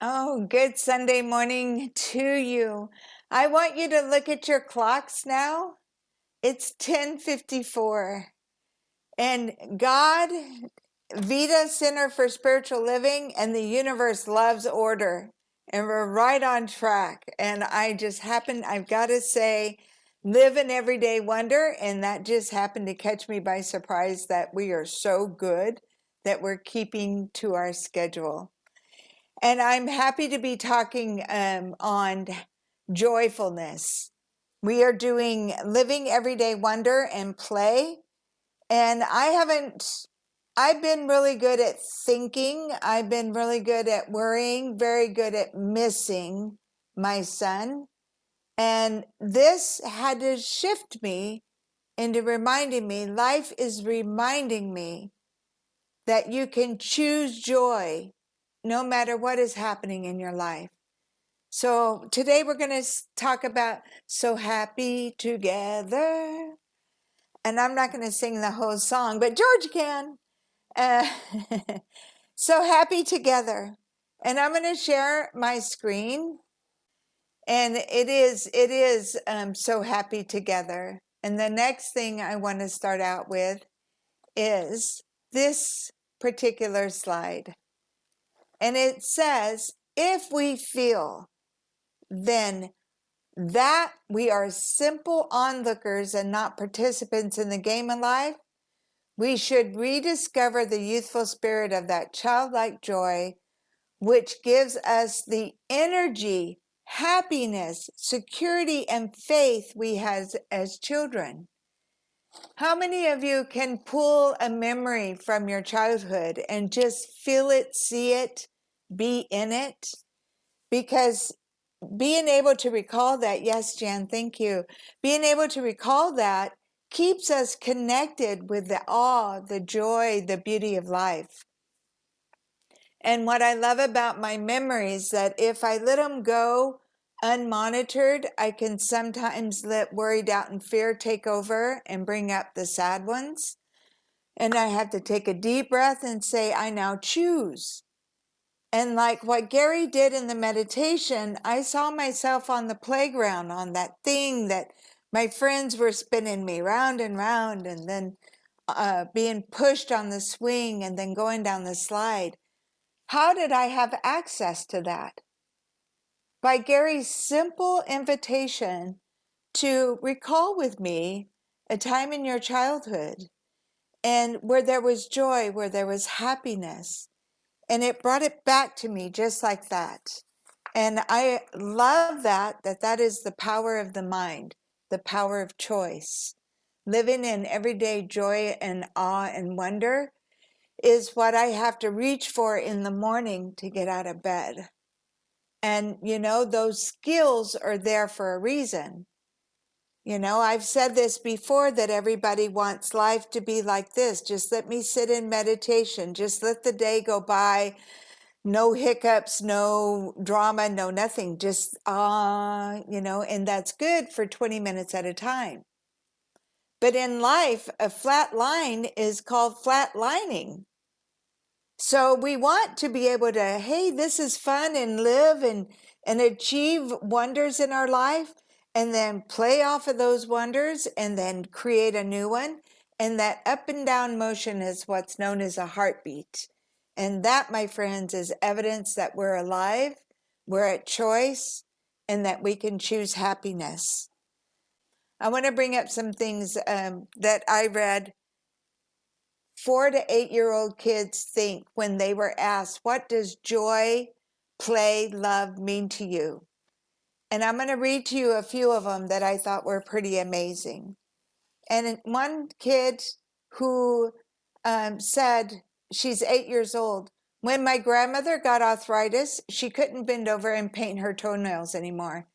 Oh, good Sunday morning to you. I want you to look at your clocks now. It's 10:54. And God, Vita Center for Spiritual Living, and the universe loves order. And we're right on track. And I've got to say, live in everyday wonder. And that just happened to catch me by surprise that we are so good that we're keeping to our schedule. And I'm happy to be talking on joyfulness. We are doing living everyday wonder and play. And I've been really good at thinking. I've been really good at worrying, very good at missing my son. And this had to shift me into reminding me, life is reminding me that you can choose joy no matter what is happening in your life. So today we're going to talk about So Happy Together. And I'm not going to sing the whole song, but George can. Uh, so Happy Together. And I'm going to share my screen. And it is So Happy Together. And the next thing I want to start out with is this particular slide. And it says, if we feel, then that we are simple onlookers and not participants in the game of life, we should rediscover the youthful spirit of that childlike joy, which gives us the energy, happiness, security, and faith we had as children. How many of you can pull a memory from your childhood and just feel it, see it, be in it? Because being able to recall that, yes, Jan, thank you. Being able to recall that keeps us connected with the awe, the joy, the beauty of life. And what I love about my memories, that if I let them go unmonitored, I can sometimes let worry, doubt, and fear take over and bring up the sad ones. And I have to take a deep breath and say, I now choose. And like what Gary did in the meditation, I saw myself on the playground on that thing that my friends were spinning me round and round, and then being pushed on the swing and then going down the slide. How did I have access to that? By Gary's simple invitation to recall with me a time in your childhood and where there was joy, where there was happiness. And it brought it back to me just like that. And I love that is the power of the mind, the power of choice. Living in everyday joy and awe and wonder is what I have to reach for in the morning to get out of bed. And, those skills are there for a reason. I've said this before, that everybody wants life to be like this. Just let me sit in meditation. Just let the day go by. No hiccups, no drama, no nothing. Just, and that's good for 20 minutes at a time. But in life, a flat line is called flatlining. So we want to be able to, hey, this is fun, and live and achieve wonders in our life, and then play off of those wonders and then create a new one. And that up and down motion is what's known as a heartbeat. And that, my friends, is evidence that we're alive, we're at choice, and that we can choose happiness. I want to bring up some things that I read. 4 to 8-year-old kids think when they were asked, what does joy, play, love mean to you? And I'm going to read to you a few of them that I thought were pretty amazing. And one kid who said, she's 8 years old, when my grandmother got arthritis, she couldn't bend over and paint her toenails anymore.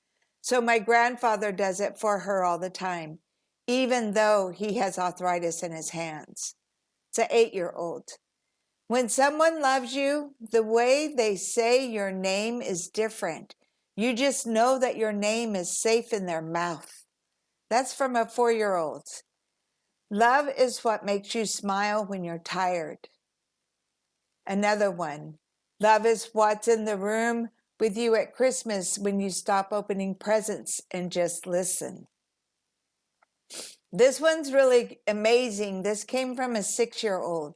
So my grandfather does it for her all the time, even though he has arthritis in his hands. It's an 8-year-old. When someone loves you, the way they say your name is different. You just know that your name is safe in their mouth. That's from a 4-year-old. Love is what makes you smile when you're tired. Another one. Love is what's in the room with you at Christmas when you stop opening presents and just listen. This one's really amazing. This came from a 6-year-old.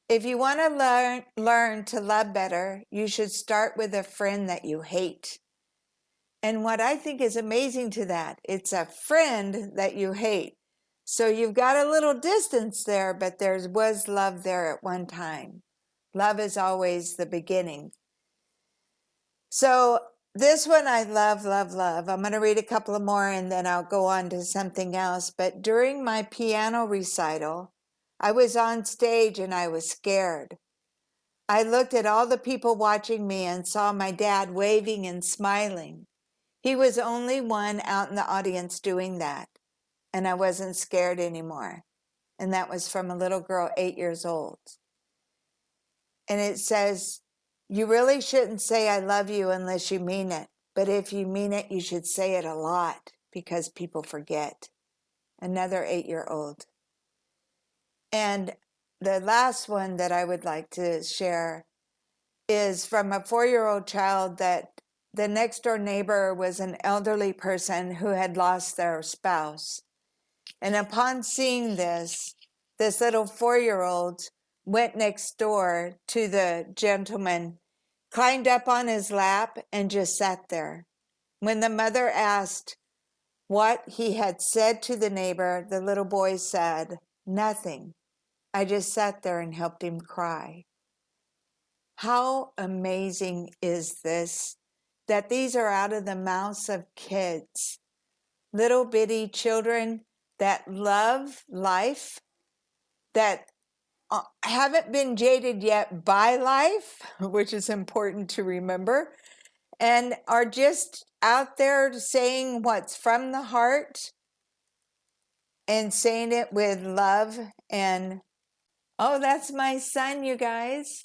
If you want to learn to love better, you should start with a friend that you hate. And what I think is amazing to that, it's a friend that you hate. So you've got a little distance there, but there was love there at one time. Love is always the beginning. So this one I love, love, love. I'm going to read a couple of more and then I'll go on to something else. But during my piano recital, I was on stage and I was scared. I looked at all the people watching me and saw my dad waving and smiling. He was only one out in the audience doing that, and I wasn't scared anymore. And that was from a little girl, 8 years old. And it says, you really shouldn't say I love you unless you mean it. But if you mean it, you should say it a lot because people forget. Another 8-year-old. And the last one that I would like to share is from a 4-year-old child that the next door neighbor was an elderly person who had lost their spouse. And upon seeing this little 4-year-old went next door to the gentleman, climbed up on his lap, and just sat there. When the mother asked what he had said to the neighbor, the little boy said, nothing. I just sat there and helped him cry. How amazing is this? That these are out of the mouths of kids, little bitty children that love life, that haven't been jaded yet by life, which is important to remember, and are just out there saying what's from the heart and saying it with love. And oh, that's my son, you guys,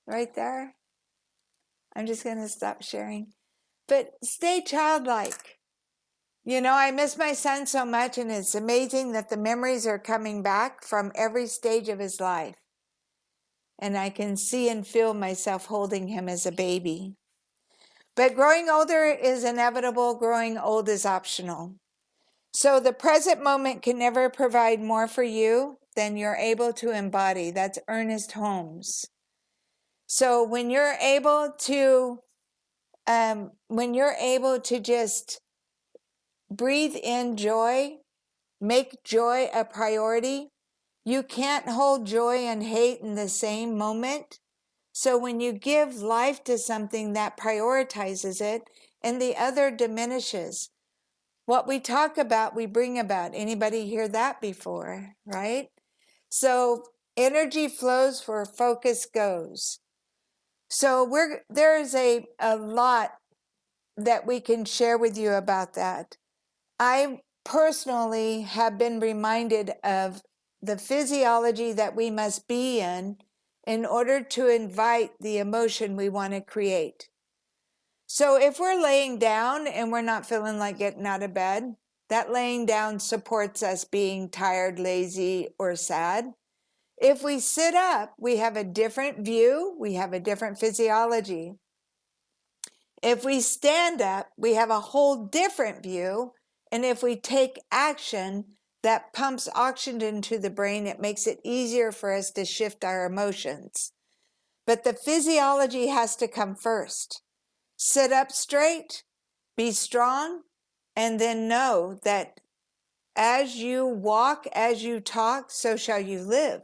right there. I'm just going to stop sharing. But stay childlike. You know, I miss my son so much, and it's amazing that the memories are coming back from every stage of his life. And I can see and feel myself holding him as a baby. But growing older is inevitable. Growing old is optional. So the present moment can never provide more for you than you're able to embody. That's Ernest Holmes. So when you're able to just breathe in joy, make joy a priority, you can't hold joy and hate in the same moment. So when you give life to something, that prioritizes it and the other diminishes. What we talk about, we bring about. Anybody hear that before, right? So energy flows where focus goes. So there's a lot that we can share with you about that. I personally have been reminded of the physiology that we must be in order to invite the emotion we want to create. So if we're laying down and we're not feeling like getting out of bed, that laying down supports us being tired, lazy, or sad. If we sit up, we have a different view, we have a different physiology. If we stand up, we have a whole different view. And if we take action that pumps oxygen to the brain, it makes it easier for us to shift our emotions. But the physiology has to come first. Sit up straight, be strong, and then know that as you walk, as you talk, so shall you live.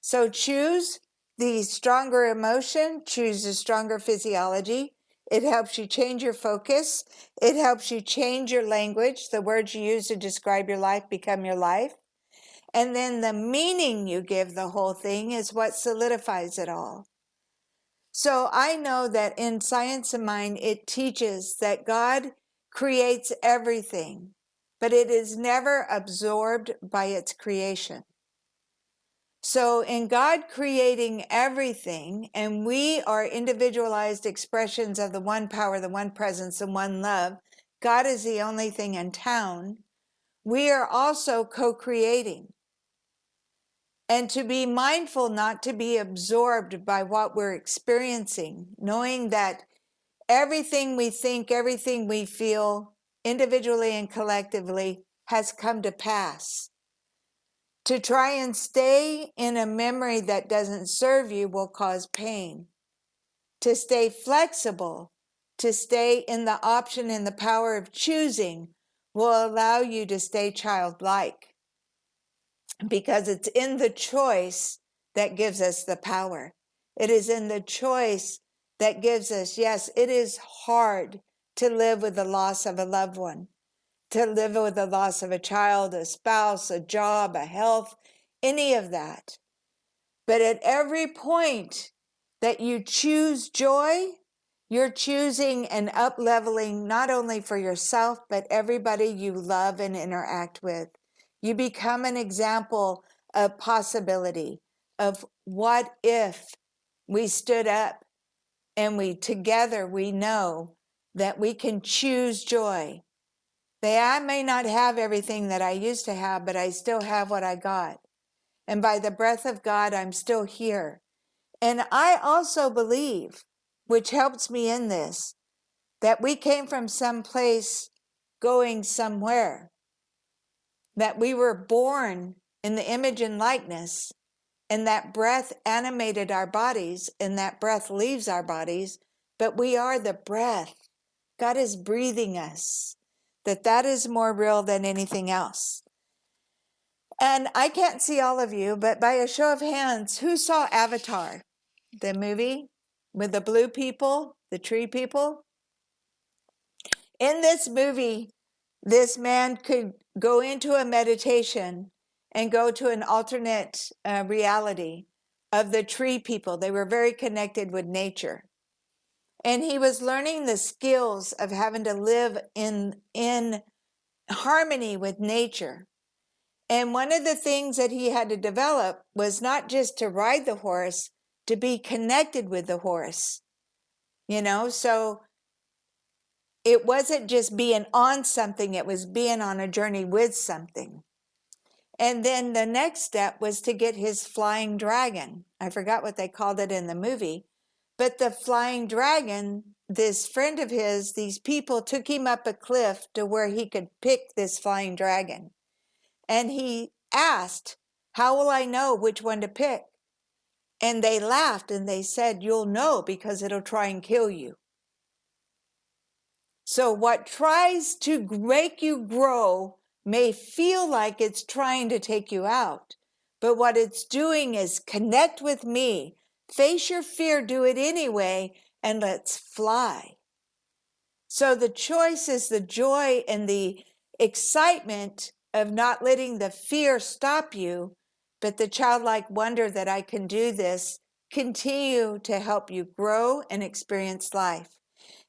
So choose the stronger emotion, choose the stronger physiology. It helps you change your focus. It helps you change your language. The words you use to describe your life become your life. And then the meaning you give the whole thing is what solidifies it all. So I know that in Science of Mind, it teaches that God creates everything, but it is never absorbed by its creation. So in God creating everything, and we are individualized expressions of the one power, the one presence, and one love, God is the only thing in town, we are also co-creating. and to be mindful not to be absorbed by what we're experiencing, knowing that everything we think, everything we feel, individually and collectively, has come to pass. To try and stay in a memory that doesn't serve you will cause pain. To stay flexible, to stay in the option and the power of choosing, will allow you to stay childlike, because it's in the choice that gives us the power. It is in the choice that gives us, yes, it is hard to live with the loss of a loved one, to live with the loss of a child, a spouse, a job, a health, any of that. But at every point that you choose joy, you're choosing an up-leveling not only for yourself, but everybody you love and interact with. You become an example of possibility, of what if we stood up and together we know that we can choose joy. That I may not have everything that I used to have, but I still have what I got. And by the breath of God, I'm still here. And I also believe, which helps me in this, that we came from some place going somewhere, that we were born in the image and likeness, and that breath animated our bodies, and that breath leaves our bodies, but we are the breath. God is breathing us, that is more real than anything else. And I can't see all of you, but by a show of hands, who saw Avatar, the movie with the blue people, the tree people? In this movie, this man could go into a meditation and go to an alternate reality of the tree people. They were very connected with nature. And he was learning the skills of having to live in harmony with nature. And one of the things that he had to develop was not just to ride the horse, to be connected with the horse. So it wasn't just being on something, it was being on a journey with something. And then the next step was to get his flying dragon. I forgot what they called it in the movie. But the flying dragon, this friend of his, these people took him up a cliff to where he could pick this flying dragon. And he asked, how will I know which one to pick? And they laughed and they said, you'll know because it'll try and kill you. So what tries to make you grow may feel like it's trying to take you out. But what it's doing is connect with me. Face your fear, do it anyway, and let's fly. So the choice is the joy and the excitement of not letting the fear stop you, but the childlike wonder that I can do this continue to help you grow and experience life.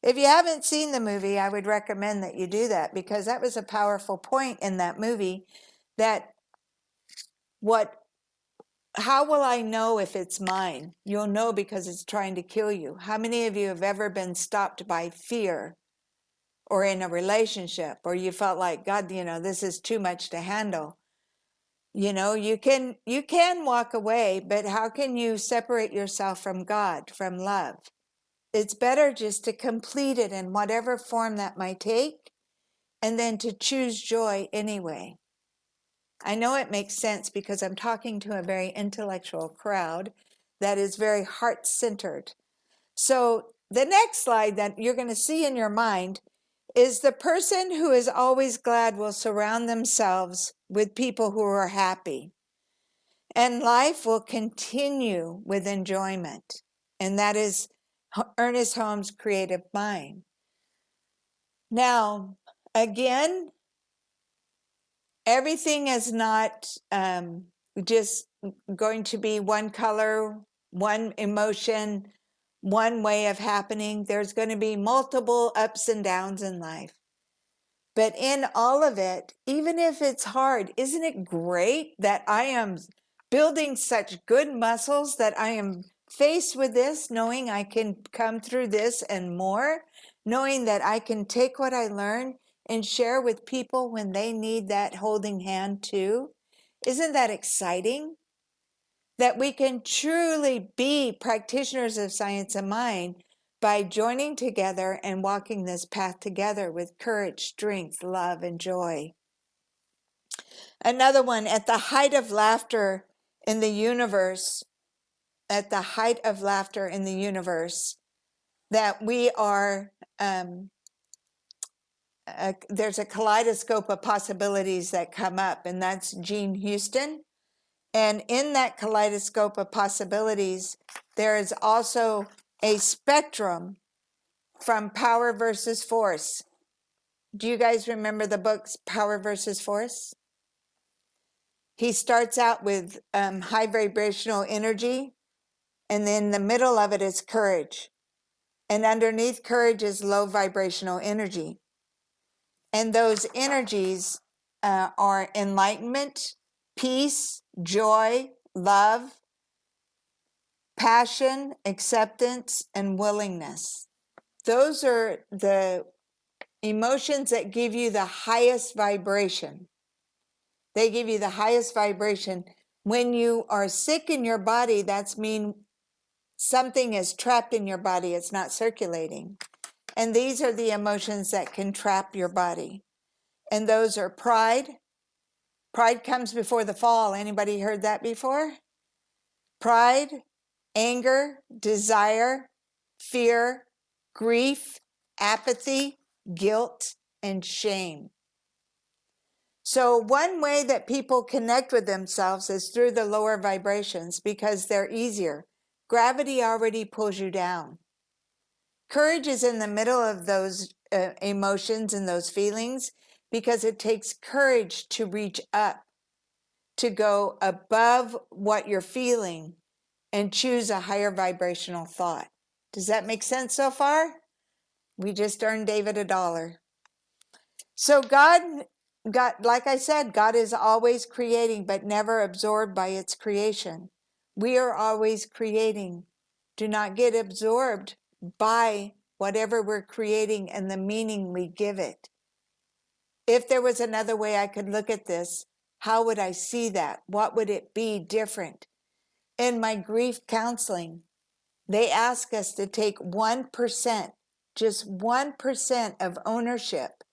If you haven't seen the movie, I would recommend that you do that, because that was a powerful point in that movie, that how will I know if it's mine? You'll know because it's trying to kill you. How many of you have ever been stopped by fear, or in a relationship, or you felt like, God, this is too much to handle? You can walk away, but how can you separate yourself from God, from love? It's better just to complete it in whatever form that might take, and then to choose joy anyway. I know it makes sense because I'm talking to a very intellectual crowd that is very heart-centered. So the next slide that you're going to see in your mind is the person who is always glad will surround themselves with people who are happy. And life will continue with enjoyment. And that is Ernest Holmes' creative mind. Now, again, everything is not just going to be one color, one emotion, one way of happening. There's going to be multiple ups and downs in life. But in all of it, even if it's hard, isn't it great that I am building such good muscles, that I am faced with this, knowing I can come through this and more, knowing that I can take what I learn and share with people when they need that holding hand too? Isn't that exciting? that we can truly be practitioners of science of mind by joining together and walking this path together with courage, strength, love, and joy. Another one, at the height of laughter in the universe, at the height of laughter in the universe, that we are, there's a kaleidoscope of possibilities that come up, and that's Jean Houston. And in that kaleidoscope of possibilities, there is also a spectrum from power versus force. Do you guys remember the books Power versus Force? He starts out with high vibrational energy, and then the middle of it is courage. And underneath courage is low vibrational energy. And those energies are enlightenment, peace, joy, love, passion, acceptance, and willingness. Those are the emotions that give you the highest vibration. They give you the highest vibration. When you are sick in your body, that's mean something is trapped in your body. It's not circulating. And these are the emotions that can trap your body. And those are pride. Pride comes before the fall. Anybody heard that before? Pride, anger, desire, fear, grief, apathy, guilt, and shame. So one way that people connect with themselves is through the lower vibrations because they're easier. Gravity already pulls you down. Courage is in the middle of those emotions and those feelings because it takes courage to reach up, to go above what you're feeling and choose a higher vibrational thought. Does that make sense so far? We just earned David $1. So God, like I said, God is always creating, but never absorbed by its creation. We are always creating. Do not get absorbed by whatever we're creating and the meaning we give it. If there was another way I could look at this, how would I see that? What would it be different? In my grief counseling, they ask us to take 1%, just 1% of ownership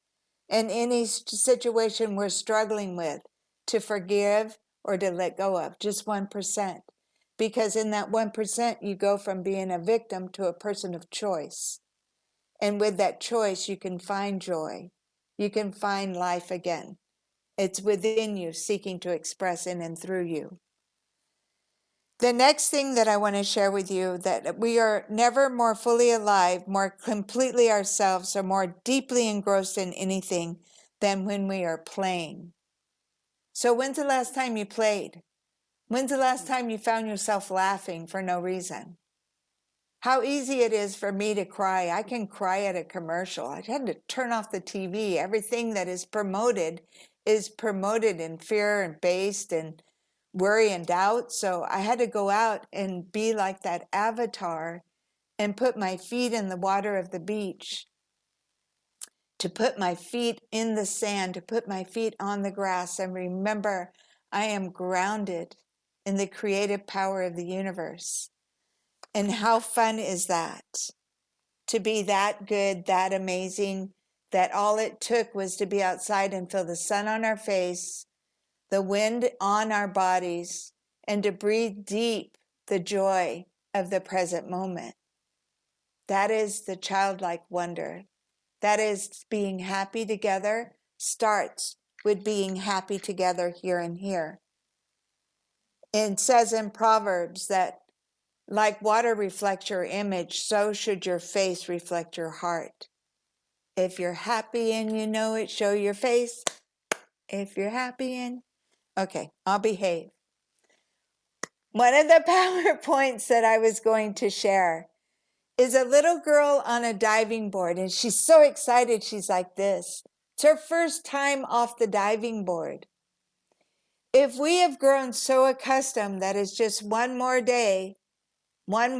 in any situation we're struggling with, to forgive or to let go of, just 1%. Because in that 1%, you go from being a victim to a person of choice. And with that choice, you can find joy. You can find life again. It's within you, seeking to express in and through you. The next thing that I want to share with you, that we are never more fully alive, more completely ourselves, or more deeply engrossed in anything than when we are playing. So when's the last time you played? When's the last time you found yourself laughing for no reason? How easy it is for me to cry. I can cry at a commercial. I had to turn off the TV. Everything that is promoted in fear and based and worry and doubt. So I had to go out and be like that avatar and put my feet in the water of the beach, to put my feet in the sand, to put my feet on the grass and remember I am grounded in the creative power of the universe. And how fun is that? To be that good, that amazing, that all it took was to be outside and feel the sun on our face, the wind on our bodies, and to breathe deep the joy of the present moment. That is the childlike wonder. That is being happy together starts with being happy together here and here. It says in Proverbs that like water reflects your image, so should your face reflect your heart. If you're happy and you know it, show your face. If you're happy and... Okay, I'll behave. One of the PowerPoints that I was going to share is a little girl on a diving board, and she's so excited. She's like this. It's her first time off the diving board. If we have grown so accustomed that it's just one more day in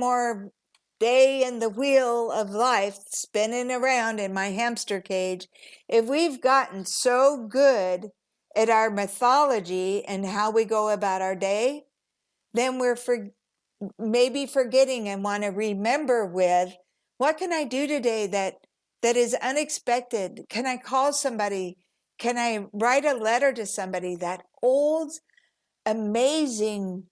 the wheel of life spinning around in my hamster cage, if we've gotten so good at our mythology and how we go about our day, then we're maybe forgetting and want to remember with, what can I do today that is unexpected? Can I call somebody? Can I write a letter to somebody? That old, amazing,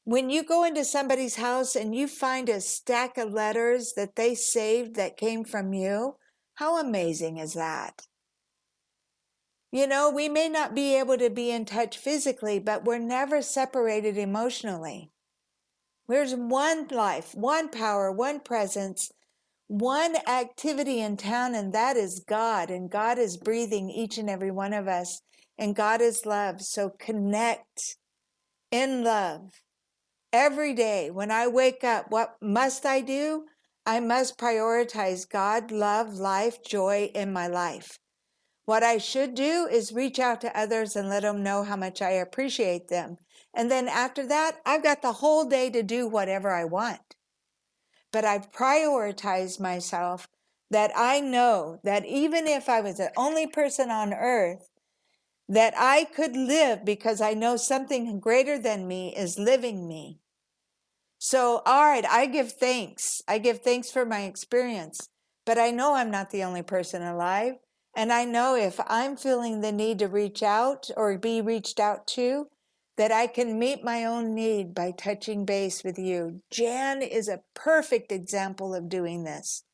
when you go into somebody's house and you find a stack of letters that they saved that came from you, how amazing is that? You know, we may not be able to be in touch physically, but we're never separated emotionally. There's one life, one power, one presence, one activity in town, and that is God. And God is breathing each and every one of us. And God is love. So connect in love. Every day when I wake up, what must I do? I must prioritize God, love, life, joy in my life. What I should do is reach out to others and let them know how much I appreciate them. And then after that, I've got the whole day to do whatever I want. But I've prioritized myself, that I know that even if I was the only person on earth, that I could live because I know something greater than me is living me. So, all right, I give thanks. I give thanks for my experience, but I know I'm not the only person alive. And I know if I'm feeling the need to reach out or be reached out to, that I can meet my own need by touching base with you. Jan is a perfect example of doing this.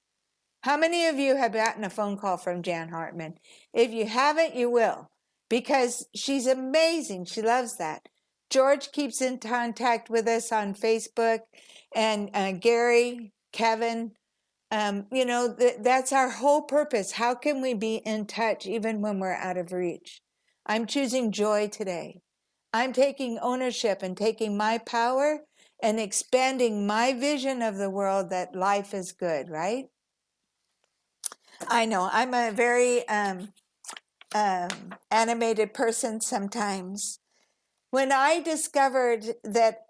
How many of you have gotten a phone call from Jan Hartman? If you haven't, you will, because she's amazing. She loves that. George keeps in contact with us on Facebook, and Gary, Kevin, you know, that's our whole purpose. How can we be in touch even when we're out of reach? I'm choosing joy today. I'm taking ownership and taking my power and expanding my vision of the world, that life is good, right? I know I'm a very animated person sometimes. When I discovered that,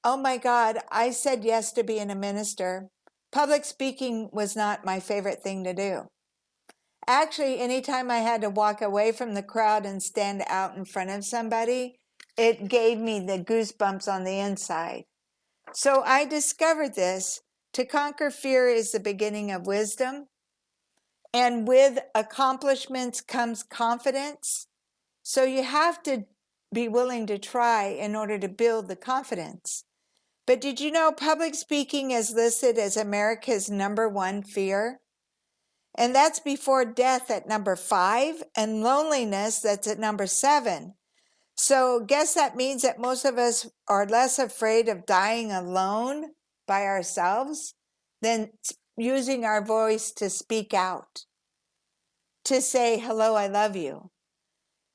oh my God, I said yes to being a minister, public speaking was not my favorite thing to do. Actually, anytime I had to walk away from the crowd and stand out in front of somebody, it gave me the goosebumps on the inside. So I discovered this. To conquer fear is the beginning of wisdom. And with accomplishments comes confidence. So you have to be willing to try in order to build the confidence. But did you know public speaking is listed as America's #1 fear? And that's before death at #5 and loneliness that's at #7. So guess that means that most of us are less afraid of dying alone by ourselves than using our voice to speak out, to say, hello, I love you,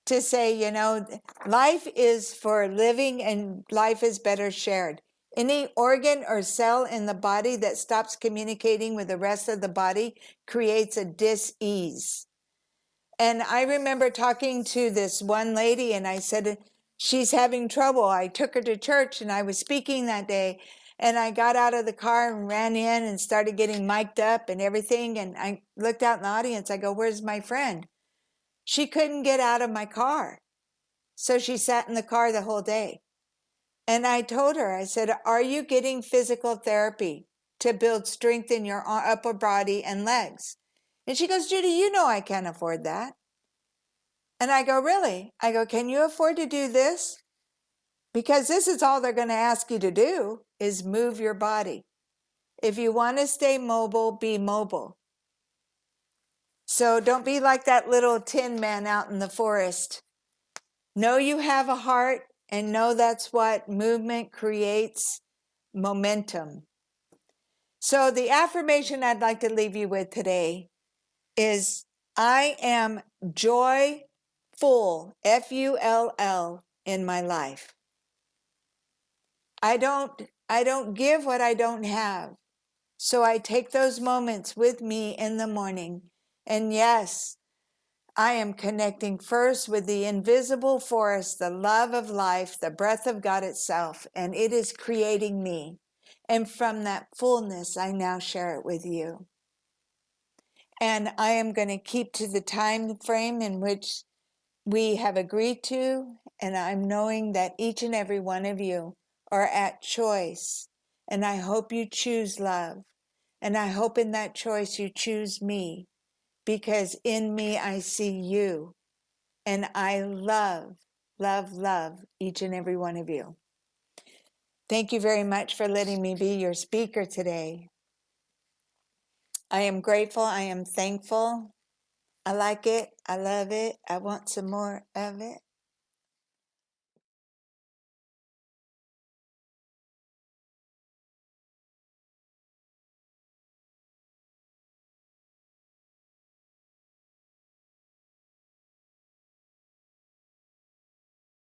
to say, you know, life is for living and life is better shared. Any organ or cell in the body that stops communicating with the rest of the body creates a dis-ease. And I remember talking to this one lady and I said, she's having trouble. I took her to church and I was speaking that day. And I got out of the car and ran in and started getting mic'd up and everything. And I looked out in the audience. I go, where's my friend? She couldn't get out of my car. So she sat in the car the whole day. And I told her, I said, are you getting physical therapy to build strength in your upper body and legs? And she goes, Judy, you know I can't afford that. And I go, really? I go, can you afford to do this? Because this is all they're going to ask you to do is move your body. If you want to stay mobile, be mobile. So don't be like that little tin man out in the forest. Know you have a heart and know that's what movement creates, momentum. So the affirmation I'd like to leave you with today is, I am joyful, F-U-L-L, in my life. I don't give what I don't have. So I take those moments with me in the morning. And yes, I am connecting first with the invisible force, the love of life, the breath of God itself, and it is creating me. And from that fullness, I now share it with you. And I am going to keep to the time frame in which we have agreed to, and I'm knowing that each and every one of you are at choice. And I hope you choose love. And I hope in that choice you choose me, because in me I see you. And I love, love, love each and every one of you. Thank you very much for letting me be your speaker today. I am grateful. I am thankful. I like it. I love it. I want some more of it.